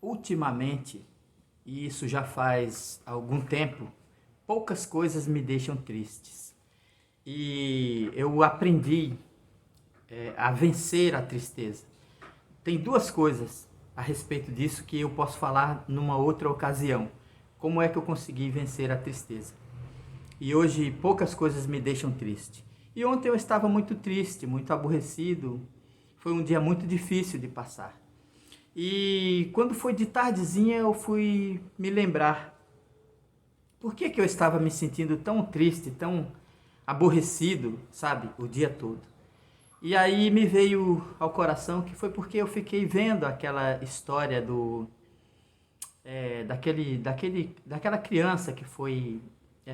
Ultimamente, e isso já faz algum tempo, poucas coisas me deixam tristes. E eu aprendi a vencer a tristeza. Tem duas coisas a respeito disso que eu posso falar numa outra ocasião. Como é que eu consegui vencer a tristeza? E hoje poucas coisas me deixam triste. E ontem eu estava muito triste, muito aborrecido. Foi um dia muito difícil de passar. E quando foi de tardezinha eu fui me lembrar por que que eu estava me sentindo tão triste, tão aborrecido, sabe, o dia todo. E aí me veio ao coração que foi porque eu fiquei vendo aquela história daquela criança que foi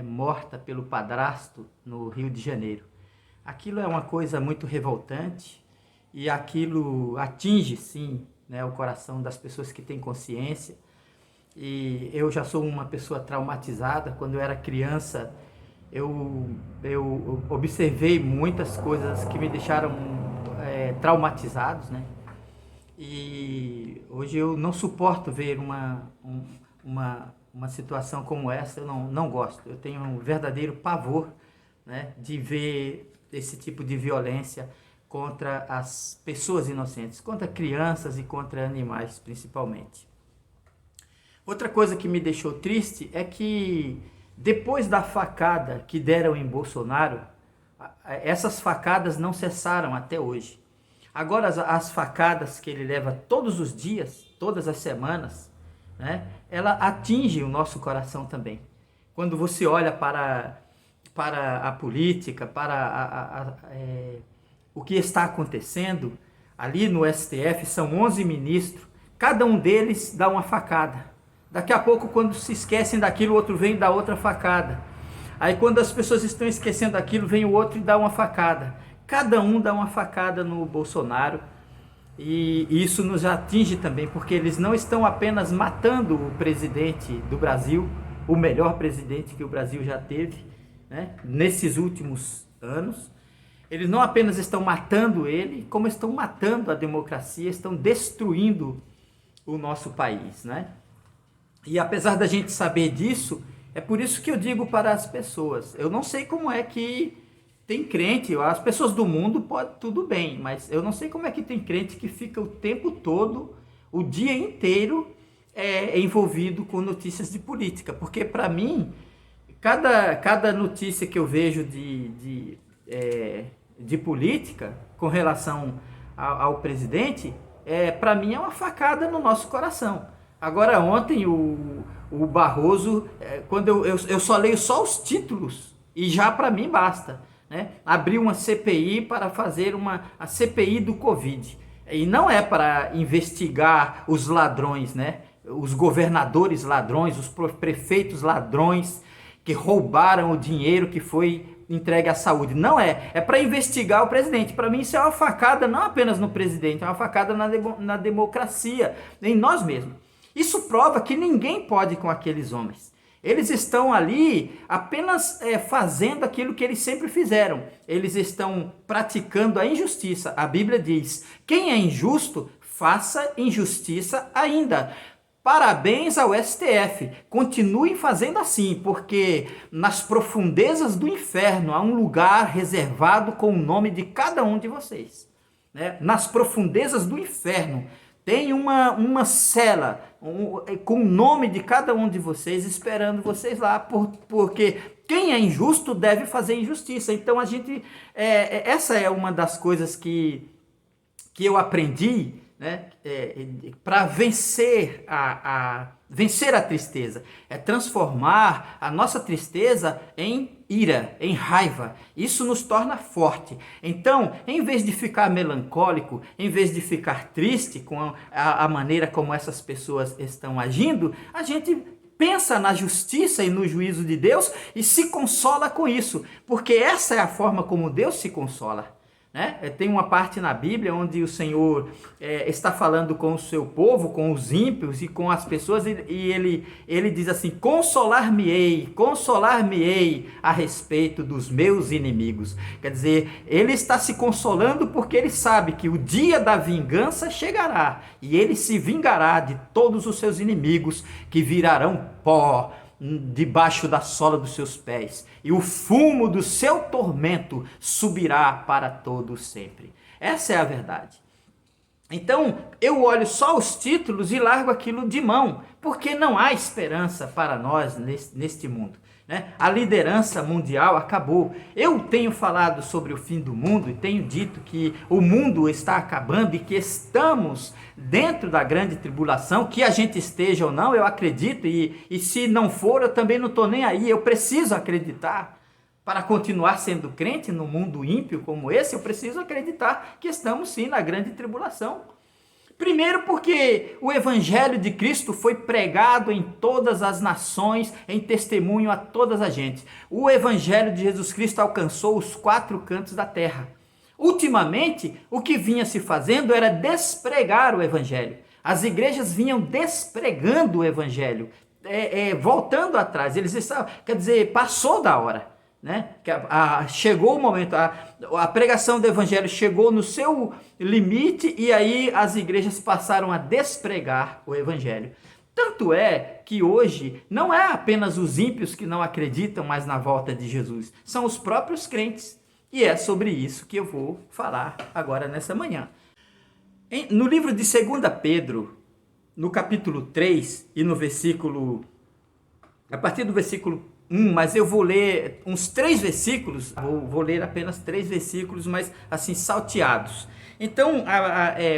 morta pelo padrasto no Rio de Janeiro. Aquilo é uma coisa muito revoltante e aquilo atinge, sim, né, o coração das pessoas que têm consciência. E eu já sou uma pessoa traumatizada. Quando eu era criança, eu observei muitas coisas que me deixaram traumatizados, né? E hoje eu não suporto ver uma situação como essa. Eu não gosto. Eu tenho um verdadeiro pavor, né, de ver esse tipo de violência contra as pessoas inocentes, contra crianças e contra animais principalmente. Outra coisa que me deixou triste é que depois da facada que deram em Bolsonaro, essas facadas não cessaram até hoje. Agora as facadas que ele leva todos os dias, todas as semanas, né, ela atinge o nosso coração também. Quando você olha para a política, para o que está acontecendo, ali no STF são 11 ministros, cada um deles dá uma facada. Daqui a pouco, quando se esquecem daquilo, o outro vem e dá outra facada. Aí quando as pessoas estão esquecendo daquilo, vem o outro e dá uma facada. Cada um dá uma facada no Bolsonaro. E isso nos atinge também, porque eles não estão apenas matando o presidente do Brasil, o melhor presidente que o Brasil já teve, né, nesses últimos anos. Eles não apenas estão matando ele, como estão matando a democracia, estão destruindo o nosso país, né? E apesar da gente saber disso, é por isso que eu digo para as pessoas, eu não sei como é que tem crente, as pessoas do mundo pode tudo bem, mas eu não sei como é que tem crente que fica o tempo todo, o dia inteiro envolvido com notícias de política, porque para mim, cada notícia que eu vejo de política com relação ao presidente, para mim é uma facada no nosso coração. Agora ontem o Barroso, quando eu só leio só os títulos e já para mim basta, né? Abriu uma CPI para fazer a CPI do Covid. E não é para investigar os ladrões, né? Os governadores ladrões, os prefeitos ladrões que roubaram o dinheiro que foi entregue à saúde. Não é para investigar o presidente. Para mim isso é uma facada não apenas no presidente, é uma facada na democracia, em nós mesmos. Isso prova que ninguém pode com aqueles homens. Eles estão ali apenas fazendo aquilo que eles sempre fizeram. Eles estão praticando a injustiça. A Bíblia diz: quem é injusto, faça injustiça ainda. Parabéns ao STF. Continuem fazendo assim, porque nas profundezas do inferno há um lugar reservado com o nome de cada um de vocês, né? Nas profundezas do inferno tem uma cela com o nome de cada um de vocês esperando vocês lá, porque quem é injusto deve fazer injustiça. Então essa é uma das coisas que eu aprendi, né, para vencer vencer a tristeza, é transformar a nossa tristeza em ira, em raiva. Isso nos torna forte. Então, em vez de ficar melancólico, em vez de ficar triste com a maneira como essas pessoas estão agindo, a gente pensa na justiça e no juízo de Deus e se consola com isso, porque essa é a forma como Deus se consola. né? Tem uma parte na Bíblia onde o Senhor está falando com o seu povo, com os ímpios e com as pessoas, e ele diz assim: consolar-me-ei a respeito dos meus inimigos. Quer dizer, ele está se consolando porque ele sabe que o dia da vingança chegará e ele se vingará de todos os seus inimigos, que virarão pó debaixo da sola dos seus pés, e o fumo do seu tormento subirá para todo sempre. Essa é a verdade. Então, eu olho só os títulos e largo aquilo de mão, porque não há esperança para nós neste mundo, né? A liderança mundial acabou. Eu tenho falado sobre o fim do mundo e tenho dito que o mundo está acabando e que estamos dentro da grande tribulação. Que a gente esteja ou não, eu acredito, e se não for, eu também não estou nem aí. Eu preciso acreditar. Para continuar sendo crente no mundo ímpio como esse, eu preciso acreditar que estamos sim na grande tribulação. Primeiro porque o Evangelho de Cristo foi pregado em todas as nações, em testemunho a todas as gentes. O Evangelho de Jesus Cristo alcançou os 4 cantos da terra. Ultimamente, o que vinha se fazendo era despregar o Evangelho. As igrejas vinham despregando o Evangelho, voltando atrás. Eles estavam, quer dizer, passou da hora. Né? Chegou o momento, a pregação do Evangelho chegou no seu limite, e aí as igrejas passaram a despregar o Evangelho. Tanto é que hoje não é apenas os ímpios que não acreditam mais na volta de Jesus, são os próprios crentes. E é sobre isso que eu vou falar agora nessa manhã. No livro de 2 Pedro, no capítulo 3 e no versículo, a partir do versículo 1, mas eu vou ler uns 3 versículos, vou ler apenas 3 versículos, mas assim salteados. Então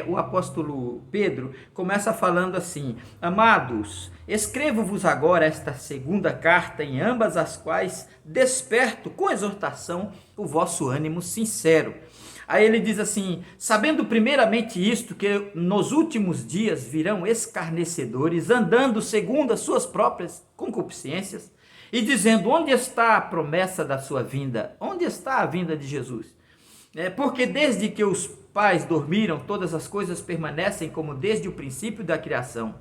o apóstolo Pedro começa falando assim: amados, escrevo-vos agora esta segunda carta, em ambas as quais desperto com exortação o vosso ânimo sincero. Aí ele diz assim: sabendo primeiramente isto, que nos últimos dias virão escarnecedores, andando segundo as suas próprias concupiscências, e dizendo: onde está a promessa da sua vinda? Onde está a vinda de Jesus? Porque desde que os pais dormiram, todas as coisas permanecem como desde o princípio da criação.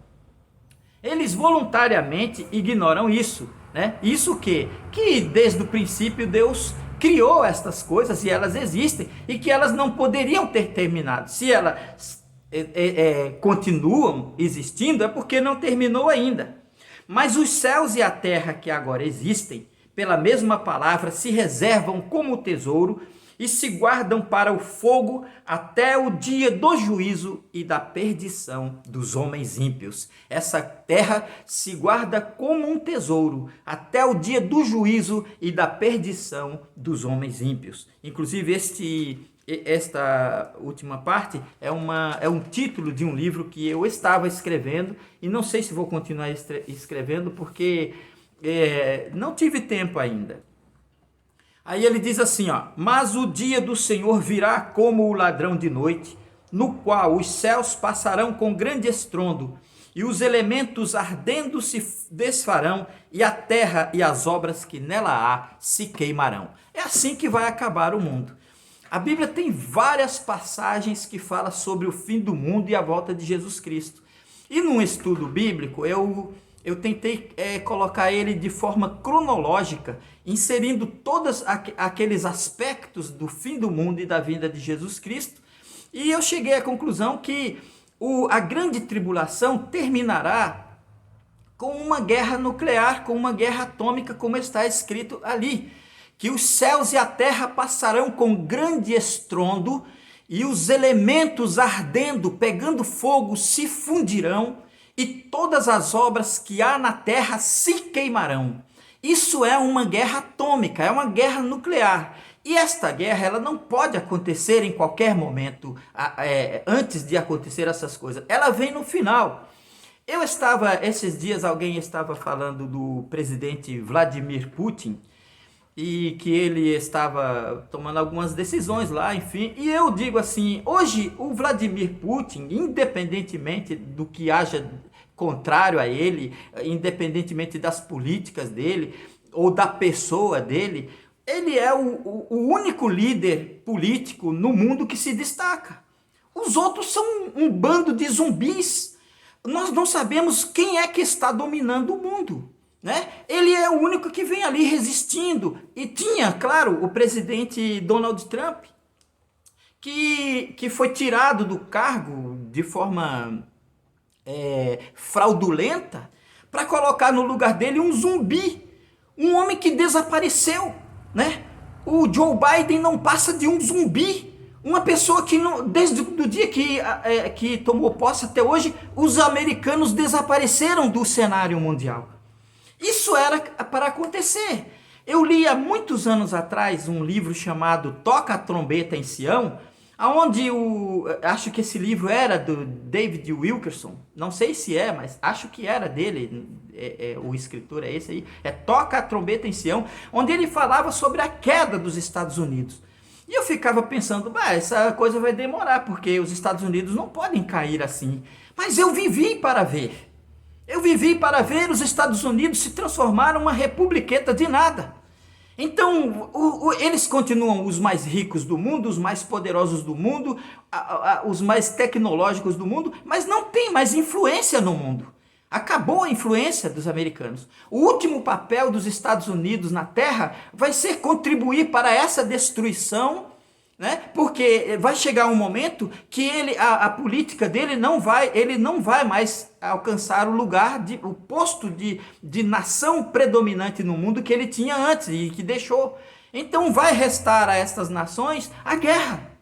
Eles voluntariamente ignoram isso, né? Isso o quê? Que desde o princípio Deus criou estas coisas e elas existem, e que elas não poderiam ter terminado. Se elas continuam existindo, é porque não terminou ainda. Mas os céus e a terra que agora existem, pela mesma palavra, se reservam como tesouro e se guardam para o fogo até o dia do juízo e da perdição dos homens ímpios. Essa terra se guarda como um tesouro até o dia do juízo e da perdição dos homens ímpios. Inclusive, esta última parte é um título de um livro que eu estava escrevendo, e não sei se vou continuar escrevendo porque não tive tempo ainda. Aí ele diz assim, mas o dia do Senhor virá como o ladrão de noite, no qual os céus passarão com grande estrondo, e os elementos ardendo se desfarão, e a terra e as obras que nela há se queimarão. É assim que vai acabar o mundo. A Bíblia tem várias passagens que falam sobre o fim do mundo e a volta de Jesus Cristo. E num estudo bíblico, eu tentei colocar ele de forma cronológica, inserindo todos aqueles aspectos do fim do mundo e da vinda de Jesus Cristo. E eu cheguei à conclusão que a grande tribulação terminará com uma guerra nuclear, com uma guerra atômica, como está escrito ali. Que os céus e a terra passarão com grande estrondo, e os elementos ardendo, pegando fogo, se fundirão, e todas as obras que há na terra se queimarão. Isso é uma guerra atômica, é uma guerra nuclear. E esta guerra, ela não pode acontecer em qualquer momento, antes de acontecer essas coisas. Ela vem no final. Esses dias alguém estava falando do presidente Vladimir Putin, e que ele estava tomando algumas decisões lá, enfim. E eu digo assim, hoje o Vladimir Putin, independentemente do que haja contrário a ele, independentemente das políticas dele ou da pessoa dele, ele é o único líder político no mundo que se destaca. Os outros são um bando de zumbis. Nós não sabemos quem é que está dominando o mundo, né? Ele é o único que vem ali resistindo. E tinha, claro, o presidente Donald Trump, que foi tirado do cargo de forma fraudulenta, para colocar no lugar dele um zumbi, um homem que desapareceu, né? O Joe Biden não passa de um zumbi, uma pessoa que desde o dia que tomou posse até hoje, os americanos desapareceram do cenário mundial. Isso era para acontecer. Eu li há muitos anos atrás um livro chamado Toca a Trombeta em Sião, aonde acho que esse livro era do David Wilkerson, não sei se é, mas acho que era dele, o escritor é esse aí, Toca a Trombeta em Sião, onde ele falava sobre a queda dos Estados Unidos. E eu ficava pensando, essa coisa vai demorar, porque os Estados Unidos não podem cair assim. Mas eu vivi para ver. Eu vivi para ver os Estados Unidos se transformar numa republiqueta de nada. Então, eles continuam os mais ricos do mundo, os mais poderosos do mundo, os mais tecnológicos do mundo, mas não tem mais influência no mundo. Acabou a influência dos americanos. O último papel dos Estados Unidos na Terra vai ser contribuir para essa destruição, né? Porque vai chegar um momento que a política dele ele não vai mais alcançar o posto de nação predominante no mundo que ele tinha antes e que deixou. Então vai restar a estas nações a guerra.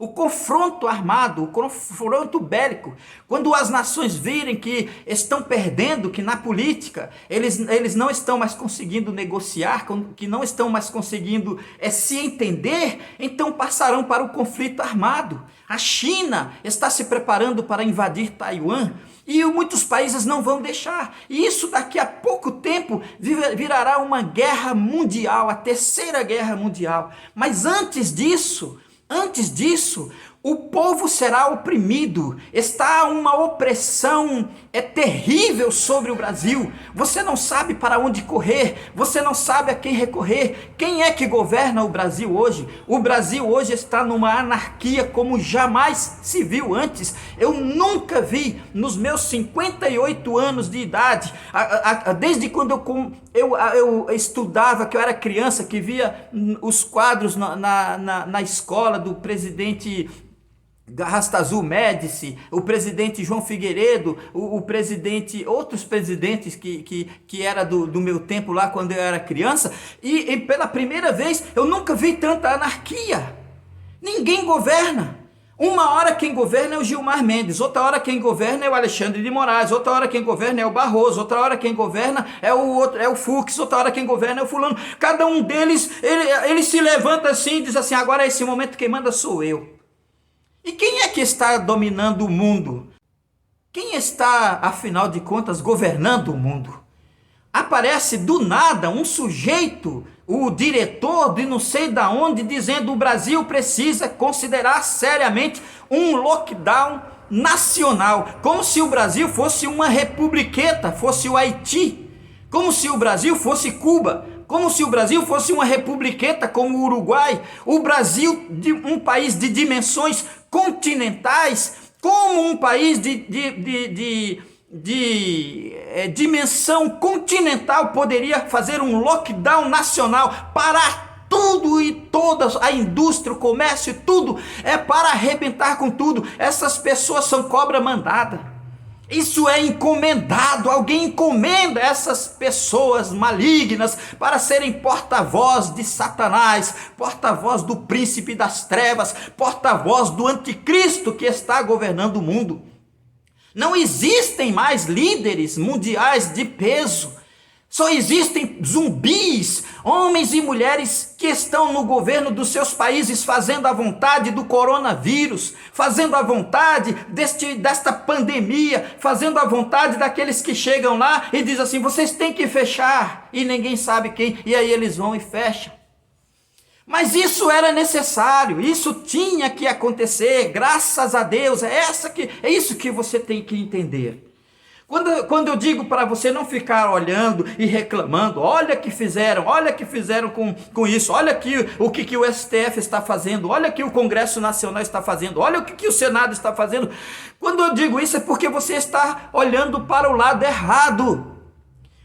O confronto armado, o confronto bélico, quando as nações virem que estão perdendo, que na política eles não estão mais conseguindo negociar, que não estão mais conseguindo se entender, então passarão para o conflito armado. A China está se preparando para invadir Taiwan e muitos países não vão deixar. E isso daqui a pouco tempo virará uma guerra mundial, a terceira guerra mundial. Mas antes disso, o povo será oprimido, está uma opressão terrível sobre o Brasil. Você não sabe para onde correr, você não sabe a quem recorrer. Quem é que governa o Brasil hoje? O Brasil hoje está numa anarquia como jamais se viu antes. Eu nunca vi nos meus 58 anos de idade, desde quando eu estudava, que eu era criança, que via os quadros na escola do presidente Garrastazu Médici, o presidente João Figueiredo, outros presidentes que era do meu tempo lá quando eu era criança, e pela primeira vez eu nunca vi tanta anarquia. Ninguém governa. Uma hora quem governa é o Gilmar Mendes, outra hora quem governa é o Alexandre de Moraes, outra hora quem governa é o Barroso, outra hora quem governa é o Fux, outra hora quem governa é o fulano. Cada um deles, ele se levanta assim e diz assim, agora esse momento quem manda sou eu. E quem é que está dominando o mundo? Quem está, afinal de contas, governando o mundo? Aparece do nada um sujeito, o diretor de não sei da onde, dizendo: o Brasil precisa considerar seriamente um lockdown nacional, como se o Brasil fosse uma republiqueta, fosse o Haiti, como se o Brasil fosse Cuba, como se o Brasil fosse uma republiqueta como o Uruguai. O Brasil, um país de dimensões continentais, como um país de dimensão continental poderia fazer um lockdown nacional, parar tudo e toda a indústria, o comércio, tudo para arrebentar com tudo? Essas pessoas são cobra mandada. Isso é encomendado, alguém encomenda essas pessoas malignas para serem porta-voz de Satanás, porta-voz do príncipe das trevas, porta-voz do anticristo que está governando o mundo. Não existem mais líderes mundiais de peso, só existem zumbis, homens e mulheres que estão no governo dos seus países fazendo a vontade do coronavírus, fazendo a vontade desta pandemia, fazendo a vontade daqueles que chegam lá e dizem assim: vocês têm que fechar, e ninguém sabe quem, e aí eles vão e fecham. Mas isso era necessário, isso tinha que acontecer, graças a Deus. É isso que você tem que entender. Quando eu digo para você não ficar olhando e reclamando, olha que fizeram com isso, olha aqui o que o STF está fazendo, olha que o Congresso Nacional está fazendo, olha o que o Senado está fazendo. Quando eu digo isso é porque você está olhando para o lado errado.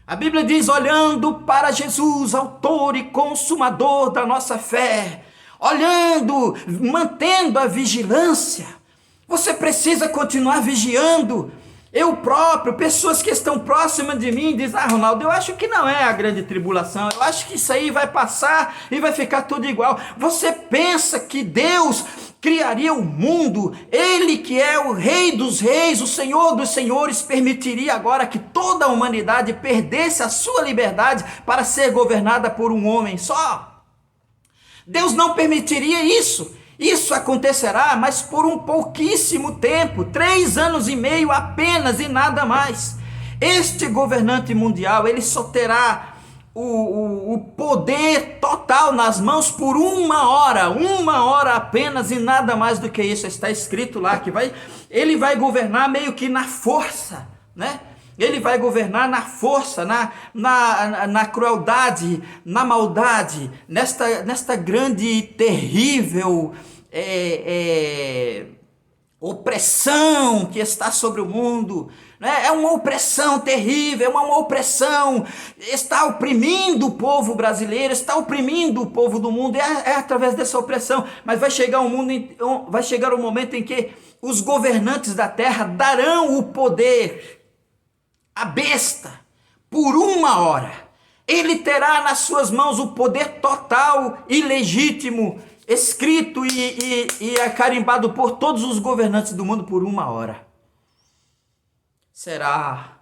A Bíblia diz, olhando para Jesus, autor e consumador da nossa fé, olhando, mantendo a vigilância. Você precisa continuar vigiando. Eu próprio, pessoas que estão próximas de mim, dizem, Ronaldo, eu acho que não é a grande tribulação, eu acho que isso aí vai passar e vai ficar tudo igual. Você pensa que Deus criaria o mundo, Ele que é o Rei dos Reis, o Senhor dos Senhores, permitiria agora que toda a humanidade perdesse a sua liberdade para ser governada por um homem só? Deus não permitiria isso. Isso acontecerá, mas por um pouquíssimo tempo, 3 anos e meio apenas e nada mais. Este governante mundial, ele só terá o poder total nas mãos por 1 hora apenas e nada mais do que isso. Está escrito lá que ele vai governar meio que na força, né? Ele vai governar na força, na crueldade, na maldade, nesta grande e terrível opressão que está sobre o mundo. É uma opressão terrível, é uma opressão, está oprimindo o povo brasileiro, está oprimindo o povo do mundo, é através dessa opressão. Mas vai chegar um momento em que os governantes da terra darão o poder a besta por 1 hora. Ele terá nas suas mãos o poder total e legítimo, escrito e carimbado por todos os governantes do mundo por 1 hora. Será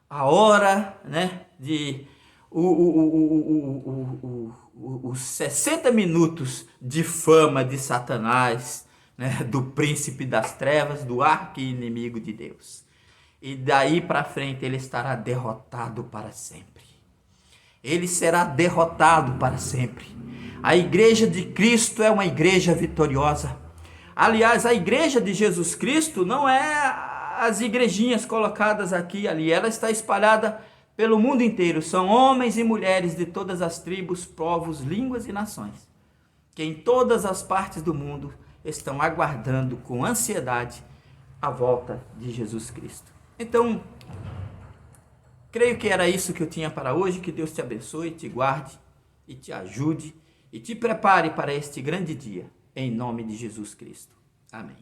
a hora, né, de os 60 minutos de fama de Satanás, né, do príncipe das trevas, do arqui-inimigo de Deus. E daí para frente ele estará derrotado para sempre. Ele será derrotado para sempre. A igreja de Cristo é uma igreja vitoriosa. Aliás, a igreja de Jesus Cristo não é as igrejinhas colocadas aqui e ali. Ela está espalhada pelo mundo inteiro. São homens e mulheres de todas as tribos, povos, línguas e nações, que em todas as partes do mundo estão aguardando com ansiedade a volta de Jesus Cristo. Então, creio que era isso que eu tinha para hoje. Que Deus te abençoe, te guarde e te ajude e te prepare para este grande dia, em nome de Jesus Cristo. Amém.